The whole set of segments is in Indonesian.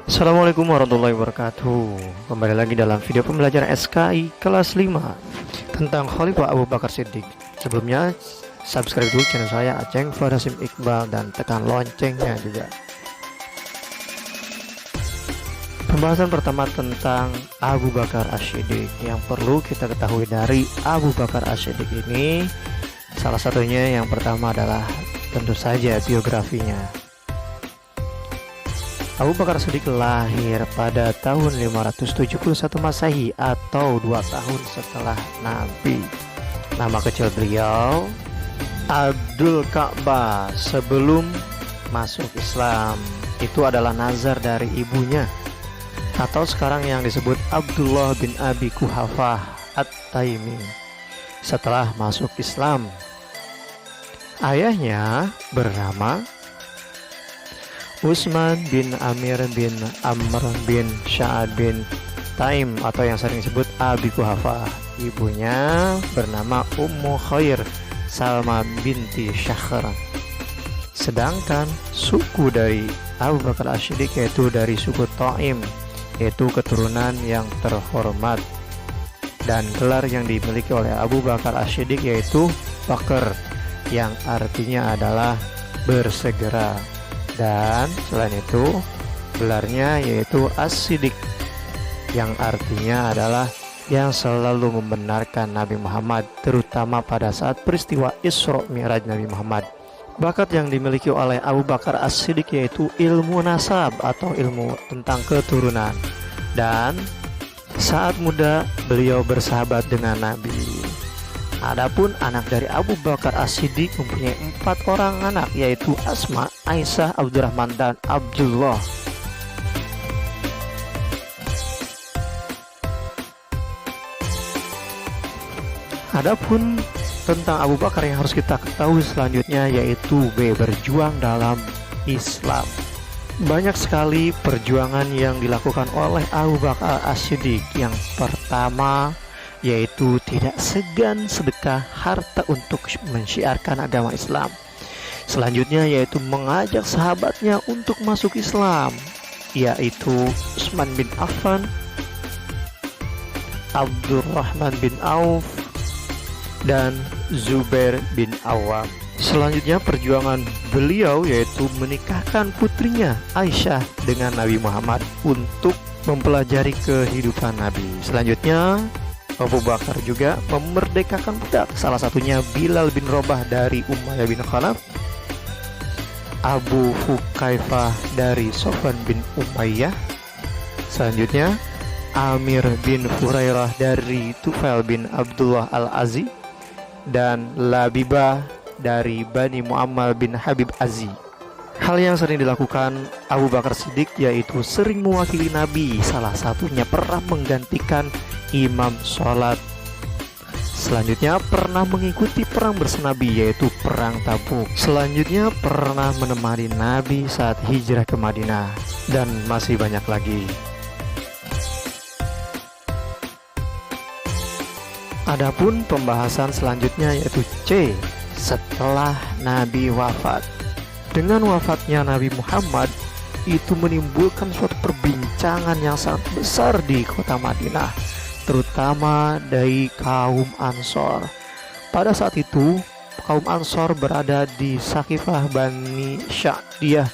Assalamualaikum warahmatullahi wabarakatuh. Kembali lagi dalam video pembelajaran SKI kelas 5 tentang Khalifah Abu Bakar Siddiq. Sebelumnya subscribe dulu channel saya Aceng Farasim Iqbal dan tekan loncengnya juga. Pembahasan pertama tentang Abu Bakar As-Siddiq. Yang perlu kita ketahui dari Abu Bakar As-Siddiq ini, salah satunya yang pertama adalah tentu saja biografinya. Abu Bakar Siddiq lahir pada tahun 571 Masehi atau 2 tahun setelah Nabi. Nama kecil beliau Abdul Ka'bah. Sebelum masuk Islam, itu adalah nazar dari ibunya, atau sekarang yang disebut Abdullah bin Abi Kuhafah At-Taimi. Setelah masuk Islam, ayahnya bernama Utsman bin Amir bin Amr bin Sya'ad bin Taim, atau yang sering disebut Abi Kuhafah. Ibunya bernama Ummu Khair Salma binti Syakhr. Sedangkan suku dari Abu Bakar As-Siddiq yaitu dari suku Taim, yaitu keturunan yang terhormat. Dan gelar yang dimiliki oleh Abu Bakar As-Siddiq yaitu Bakar, yang artinya adalah bersegera. Dan selain itu gelarnya yaitu As-Siddiq, yang artinya adalah yang selalu membenarkan Nabi Muhammad, terutama pada saat peristiwa Isra Mi'raj Nabi Muhammad. Bakat yang dimiliki oleh Abu Bakar As-Siddiq yaitu ilmu nasab atau ilmu tentang keturunan. Dan saat muda beliau bersahabat dengan Nabi. Adapun anak dari Abu Bakar As-Siddiq mempunyai 4 orang anak, yaitu Asma, Aisyah, Abdurrahman, dan Abdullah. Adapun tentang Abu Bakar yang harus kita ketahui selanjutnya yaitu berjuang dalam Islam. Banyak sekali perjuangan yang dilakukan oleh Abu Bakar As-Siddiq. Yang pertama yaitu tidak segan sedekah harta untuk mensyiarkan agama Islam. Selanjutnya yaitu mengajak sahabatnya untuk masuk Islam, yaitu Utsman bin Affan, Abdurrahman bin Auf, dan Zubair bin Awam. Selanjutnya perjuangan beliau yaitu menikahkan putrinya Aisyah dengan Nabi Muhammad untuk mempelajari kehidupan Nabi. Selanjutnya Abu Bakar juga memerdekakan budak, salah satunya Bilal bin Rabah dari Umayyah bin Khalaf, Abu Hukaifah dari Sofwan bin Umayyah. Selanjutnya Amir bin Hurairah dari Tufail bin Abdullah Al-Azi, dan Labibah dari Bani Muammal bin Habib Azi. Hal yang sering dilakukan Abu Bakar Siddiq yaitu sering mewakili Nabi, salah satunya pernah menggantikan imam sholat. Selanjutnya pernah mengikuti perang bersenabi yaitu perang Tabuk. Selanjutnya pernah menemani Nabi saat hijrah ke Madinah, dan masih banyak lagi. Adapun pembahasan selanjutnya yaitu C, setelah Nabi wafat. Dengan wafatnya Nabi Muhammad, itu menimbulkan suatu perbincangan yang sangat besar di kota Madinah, terutama dari kaum Ansor. Pada saat itu kaum Ansor berada di Sakifah Bani Sya'diyah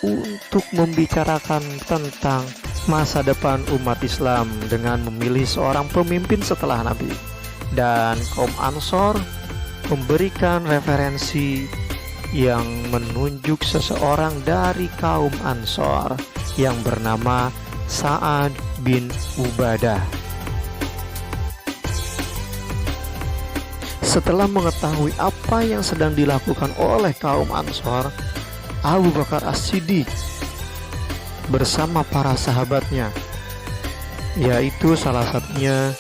untuk membicarakan tentang masa depan umat Islam dengan memilih seorang pemimpin setelah Nabi. Dan kaum Ansor memberikan referensi yang menunjuk seseorang dari kaum Ansor yang bernama Sa'ad bin Ubadah. Setelah mengetahui apa yang sedang dilakukan oleh kaum Ansor, Abu Bakar As-Siddiq bersama para sahabatnya, yaitu salah satunya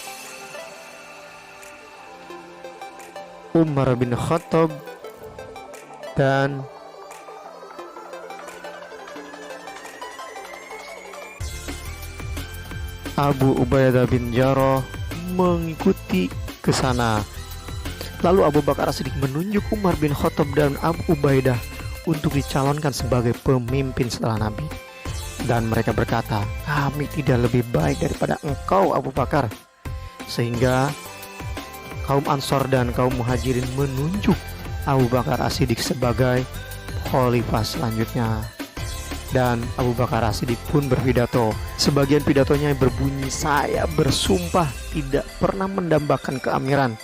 Umar bin Khattab dan Abu Ubaidah bin Jarrah mengikuti ke sana. Lalu Abu Bakar As-Siddiq menunjuk Umar bin Khattab dan Abu Ubaidah untuk dicalonkan sebagai pemimpin setelah Nabi. Dan mereka berkata, kami tidak lebih baik daripada engkau Abu Bakar. Sehingga kaum Ansor dan kaum Muhajirin menunjuk Abu Bakar As-Siddiq sebagai khalifah selanjutnya. Dan Abu Bakar As-Siddiq pun berpidato. Sebagian pidatonya berbunyi, saya bersumpah tidak pernah mendambakan keamiran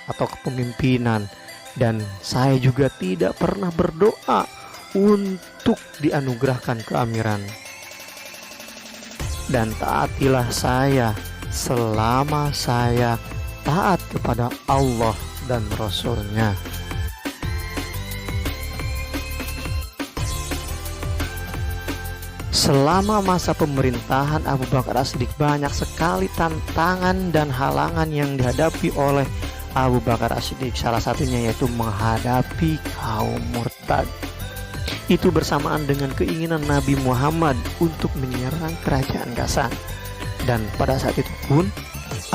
atau kepemimpinan, dan saya juga tidak pernah berdoa untuk dianugerahkan keamiran. Dan taatilah saya selama saya taat kepada Allah dan Rasul-Nya. Selama masa pemerintahan Abu Bakar As-Siddiq, banyak sekali tantangan dan halangan yang dihadapi oleh Abu Bakar As-Siddiq. Salah satunya yaitu menghadapi kaum murtad. Itu bersamaan dengan keinginan Nabi Muhammad untuk menyerang kerajaan Ghassan. Dan pada saat itu pun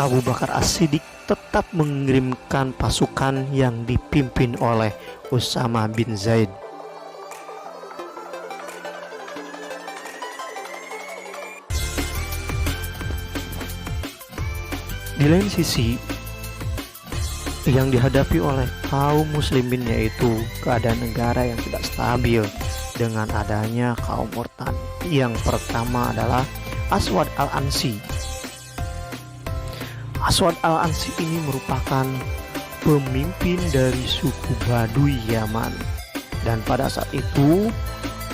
Abu Bakar As-Siddiq tetap mengirimkan pasukan yang dipimpin oleh Usama bin Zaid. Di lain sisi, yang dihadapi oleh kaum muslimin yaitu keadaan negara yang tidak stabil dengan adanya kaum murtad. Yang pertama adalah Aswad Al-Ansi. Aswad Al-Ansi ini merupakan pemimpin dari suku Baduy Yaman. Dan pada saat itu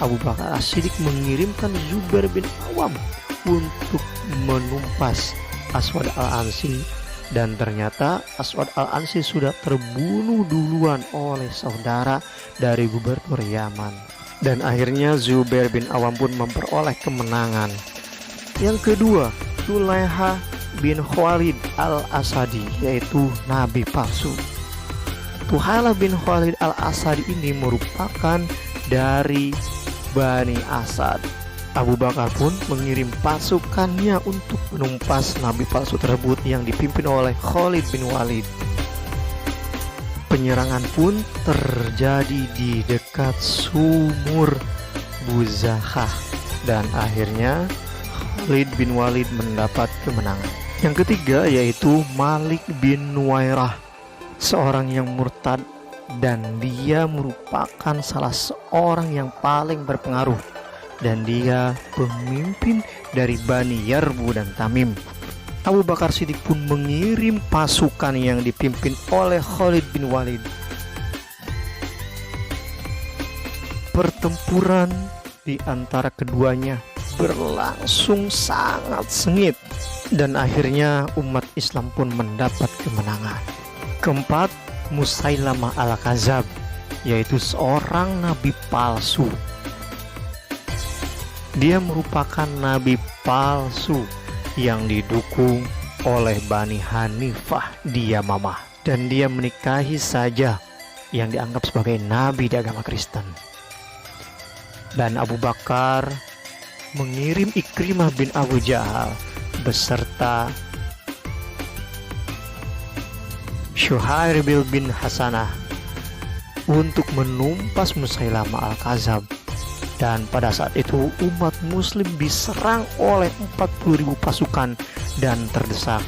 Abu Bakar As-Siddiq mengirimkan Zubair bin Awam untuk menumpas Aswad Al-Ansi, dan ternyata Aswad Al-Ansi sudah terbunuh duluan oleh saudara dari gubernur Yaman. Dan akhirnya Zubair bin Awam pun memperoleh kemenangan. Yang kedua, Tulaiha bin Khalid Al-Asadi, yaitu nabi palsu. Tulaiha bin Khalid Al-Asadi ini merupakan dari Bani Asad. Abu Bakar pun mengirim pasukannya untuk menumpas nabi palsu tersebut yang dipimpin oleh Khalid bin Walid. Penyerangan pun terjadi di dekat sumur Buzahah, dan akhirnya Khalid bin Walid mendapat kemenangan. Yang ketiga yaitu Malik bin Nuwairah, seorang yang murtad, dan dia merupakan salah seorang yang paling berpengaruh, dan dia pemimpin dari Bani Yarbu dan Tamim. Abu Bakar Siddiq pun mengirim pasukan yang dipimpin oleh Khalid bin Walid. Pertempuran di antara keduanya berlangsung sangat sengit, dan akhirnya umat Islam pun mendapat kemenangan. Keempat, Musailamah Al-Kadzab, yaitu seorang nabi palsu. Dia merupakan nabi palsu yang didukung oleh Bani Hanifah di Yamamah, dan dia menikahi saja yang dianggap sebagai nabi di agama Kristen. Dan Abu Bakar mengirim Ikrimah bin Abu Jahal beserta Syuhair bin Hasanah untuk menumpas Musailamah Al-Kadzab. Dan pada saat itu umat muslim diserang oleh 40.000 pasukan dan terdesak,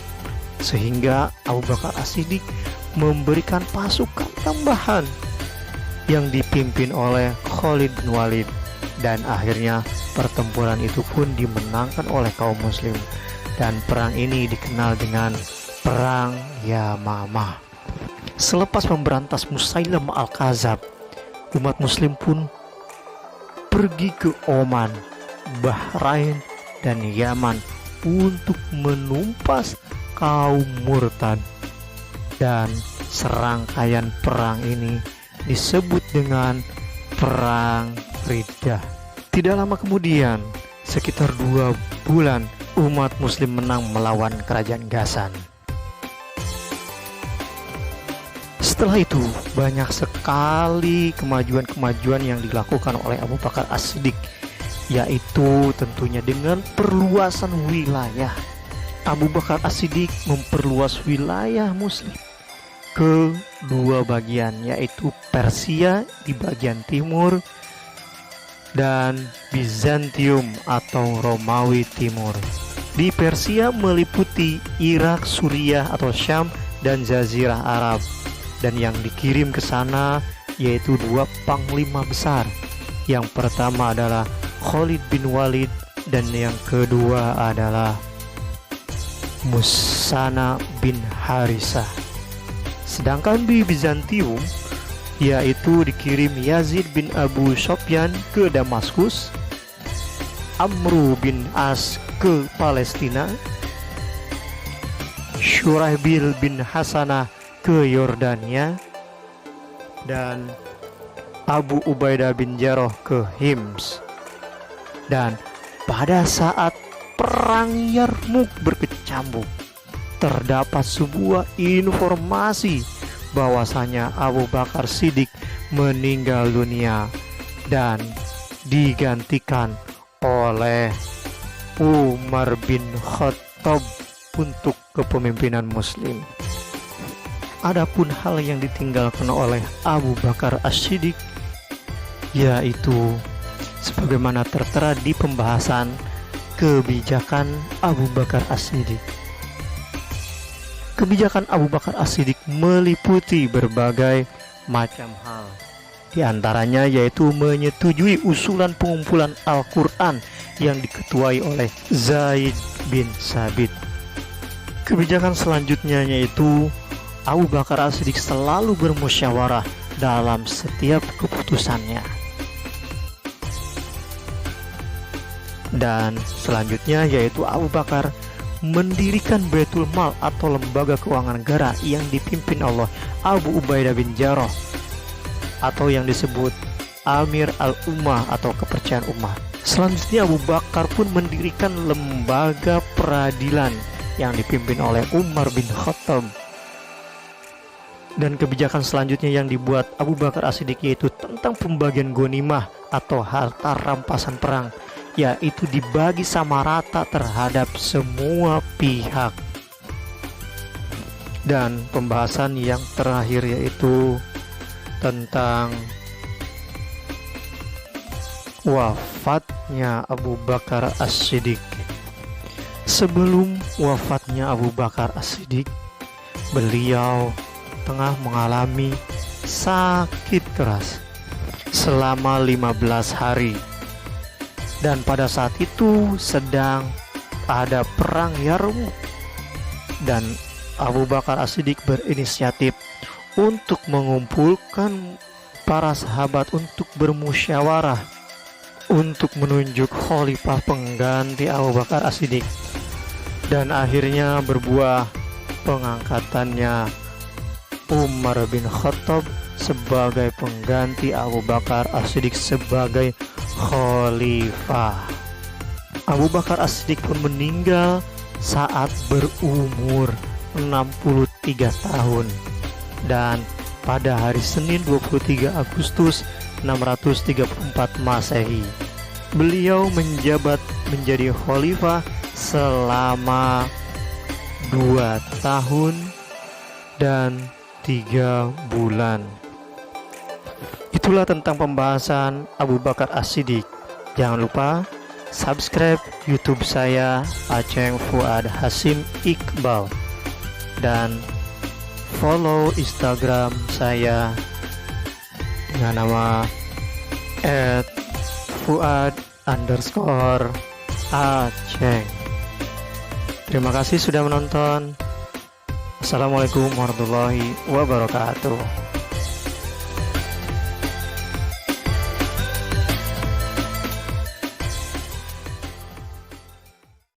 sehingga Abu Bakar As-Siddiq memberikan pasukan tambahan yang dipimpin oleh Khalid bin Walid. Dan akhirnya pertempuran itu pun dimenangkan oleh kaum muslim, dan perang ini dikenal dengan Perang Yamamah. Selepas memberantas Musailamah Al-Kadzab, umat muslim pun pergi ke Oman, Bahrain, dan Yaman untuk menumpas kaum murtad. Dan serangkaian perang ini disebut dengan Perang Riddah. Tidak lama kemudian, sekitar 2 bulan, umat muslim menang melawan kerajaan Ghassan. Setelah itu banyak sekali kemajuan-kemajuan yang dilakukan oleh Abu Bakar As-Siddiq, yaitu tentunya dengan perluasan wilayah. Abu Bakar As-Siddiq memperluas wilayah muslim ke 2 bagian, yaitu Persia di bagian timur dan Bizantium atau Romawi Timur. Di Persia meliputi Irak, Suriah atau Syam, dan Jazirah Arab. Dan yang dikirim ke sana yaitu dua panglima besar. Yang pertama adalah Khalid bin Walid dan yang kedua adalah Musana bin Harisah. Sedangkan di Bizantium yaitu dikirim Yazid bin Abu Sofyan ke Damaskus, Amru bin As ke Palestina, Syurahbil bin Hasanah ke Yordania, dan Abu Ubaidah bin Jarrah ke Hims. Dan pada saat perang Yarmuk berkecamuk, terdapat sebuah informasi bahwasanya Abu Bakar Siddiq meninggal dunia dan digantikan oleh Umar bin Khattab untuk kepemimpinan Muslim. Adapun hal yang ditinggalkan oleh Abu Bakar As-Siddiq yaitu sebagaimana tertera di pembahasan kebijakan Abu Bakar As-Siddiq. Kebijakan Abu Bakar As-Siddiq meliputi berbagai macam hal. Di antaranya yaitu menyetujui usulan pengumpulan Al-Quran yang diketuai oleh Zaid bin Sabit. Kebijakan selanjutnya yaitu Abu Bakar As-Siddiq selalu bermusyawarah dalam setiap keputusannya. Dan selanjutnya yaitu Abu Bakar mendirikan Baitul Mal atau lembaga keuangan negara yang dipimpin oleh Abu Ubaidah bin Jarrah atau yang disebut Amir al-Ummah atau kepercayaan ummah. Selanjutnya Abu Bakar pun mendirikan lembaga peradilan yang dipimpin oleh Umar bin Khattab. Dan kebijakan selanjutnya yang dibuat Abu Bakar As-Siddiq yaitu tentang pembagian ghanimah atau harta rampasan perang, yaitu dibagi sama rata terhadap semua pihak. Dan pembahasan yang terakhir yaitu tentang wafatnya Abu Bakar As-Siddiq. Sebelum wafatnya Abu Bakar As-Siddiq, beliau tengah mengalami sakit keras selama 15 hari. Dan pada saat itu sedang ada perang Yarmuk. Dan Abu Bakar As-Siddiq berinisiatif untuk mengumpulkan para sahabat untuk bermusyawarah untuk menunjuk khalifah pengganti Abu Bakar As-Siddiq. Dan akhirnya berbuah pengangkatannya Umar bin Khattab sebagai pengganti Abu Bakar As-Siddiq sebagai khalifah. Abu Bakar As-Siddiq pun meninggal saat berumur 63 tahun dan pada hari Senin 23 Agustus 634 Masehi. Beliau menjabat menjadi khalifah selama 2 tahun dan 3 bulan. Itulah tentang pembahasan Abu Bakar As-Siddiq. Jangan lupa subscribe YouTube saya Aceng Fuad Hasim Iqbal dan follow Instagram saya dengan nama @fuad_aceng. Terima kasih sudah menonton. Assalamualaikum warahmatullahi wabarakatuh.